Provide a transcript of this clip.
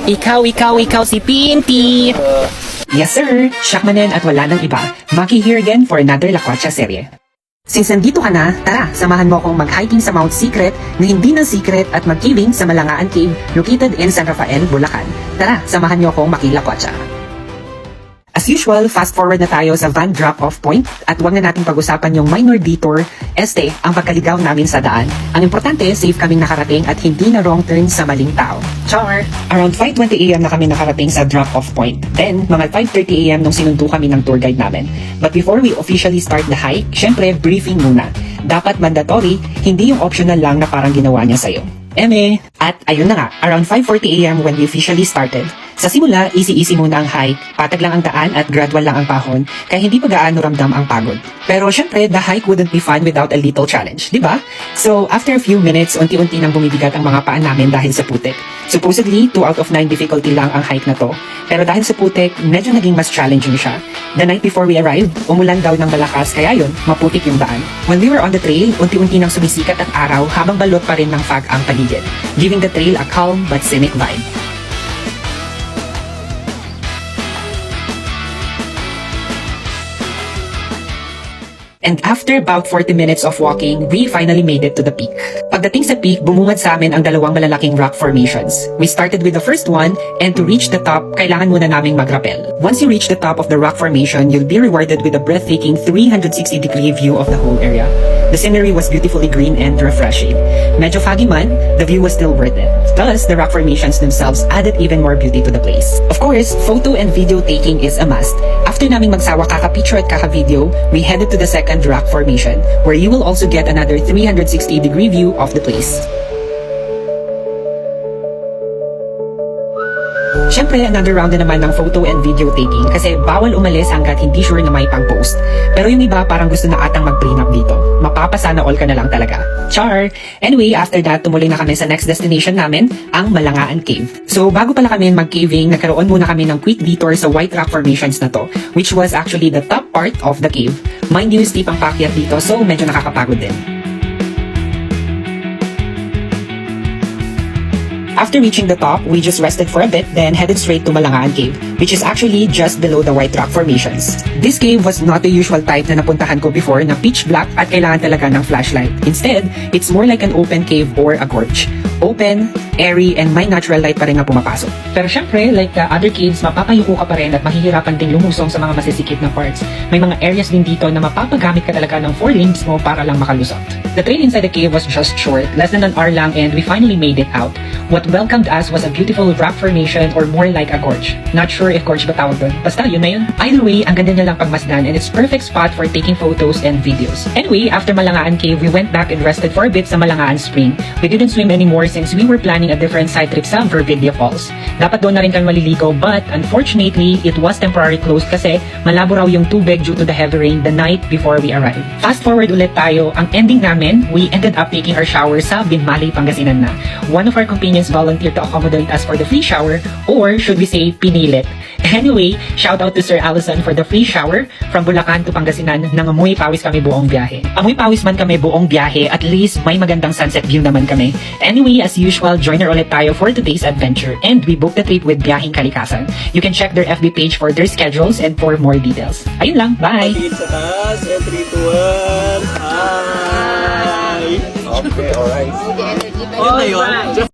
Ikaw si Pinty! Yes sir, Shakmanen at wala nang iba. Maki here again for another La Cuacha serye. Since nandito ka na, tara, samahan mo akong mag-hiking sa Mount Secret na hindi ng secret at mag-caving sa Malangaan Cave located in San Rafael, Bulacan. Tara, samahan niyo akong maki-La Cuacha. As usual, fast forward na tayo sa van drop-off point at huwag na natin pag-usapan yung minor detour, ang pagkaligaw namin sa daan. Ang importante, safe kaming nakarating at hindi na wrong turn sa maling tao. Char! Around 5:20 AM na kami nakarating sa drop-off point. Then, mga 5:30 AM nung sinundo kami ng tour guide namin. But before we officially start the hike, syempre, briefing muna. Dapat mandatory, hindi yung optional lang na parang ginawa niya sa'yo. At ayun na nga, around 5:40 AM when we officially started. Sa simula, easy-easy muna ang hike, patag lang ang daan at gradual lang ang pahon, kaya hindi pa gaano ramdam ang pagod. Pero syempre, the hike wouldn't be fun without a little challenge, di ba? So, after a few minutes, unti-unti nang bumibigat ang mga paan namin dahil sa putik. Supposedly, 2 out of 9 difficulty lang ang hike na to, pero dahil sa putik, medyo naging mas challenging siya. The night before we arrived, umulan daw ng malakas, kaya yun, maputik yung daan. When we were on the trail, unti-unti nang sumisikat ang araw habang balot pa rin ng fog ang paligid, giving the trail a calm but scenic vibe. And after about 40 minutes of walking, we finally made it to the peak. Pagdating sa peak, bumungad sa amin ang dalawang malalaking rock formations. We started with the first one, and to reach the top, kailangan muna naming mag-rappel. Once you reach the top of the rock formation, you'll be rewarded with a breathtaking 360-degree view of the whole area. The scenery was beautifully green and refreshing. Medyo foggy man, the view was still worth it. Plus, the rock formations themselves added even more beauty to the place. Of course, photo and video taking is a must. After naming magsawa kaka-picture at kaka-video, we headed to the second rock formation, where you will also get another 360-degree view of the place. Syempre, another round na naman ng photo and video taking kasi bawal umalis hanggat hindi sure na may pang-post. Pero yung iba parang gusto na atang mag-prenup dito. Mapapasana all ka na lang talaga. Char! Anyway, after that, tumuloy na kami sa next destination namin, ang Malangaan Cave. So, bago pala kami mag-caving, nagkaroon muna kami ng quick detour sa white rock formations na to, which was actually the top part of the cave. Mind you, steep ang paakyat dito, so medyo nakakapagod din. After reaching the top, we just rested for a bit, then headed straight to Malangaan Cave, which is actually just below the white rock formations. This cave was not the usual type na napuntahan ko before na pitch black at kailangan talaga ng flashlight. Instead, it's more like an open cave or a gorge. Open, airy, and may natural light pa rin nga pumapasok. Pero syempre, like other caves, mapapayuko ka pa rin at mahihirapan ding lumusong sa mga masisikip na parts. May mga areas din dito na mapapagamit ka talaga ng 4 limbs mo para lang makalusot. The trail inside the cave was just short, less than an hour lang, and we finally made it out. What welcomed us was a beautiful rock formation or more like a gorge. Not sure if gorge ba tawag doon. Basta, yun na yun. Either way, ang ganda niya lang pagmasdan and it's perfect spot for taking photos and videos. Anyway, after Malangaan Cave, we went back and rested for a bit sa Malangaan Spring. We didn't swim anymore since we were planning a different side trip sa Vervidia Falls. Dapat doon na rin kami maliligo but unfortunately, it was temporarily closed kasi malabo raw yung tubig due to the heavy rain the night before we arrived. Fast forward ulit tayo, ang ending namin, we ended up taking our shower sa Binmalay, Pangasinan na. One of our companions volunteered to accommodate us for the free shower, or should we say, pinilit. Anyway, shout out to Sir Allison for the free shower from Bulacan to Pangasinan. Nangamoy pawis kami buong biyahe. Amoy pawis man kami buong biyahe, at least may magandang sunset view naman kami. Anyway, as usual, joiner ulit tayo for today's adventure and we booked the trip with Biyaheng Kalikasan. You can check their FB page for their schedules and for more details. Ayun lang, bye! Sa taas, 3, 2, 1, hi! Okay, alright. Yun na yun.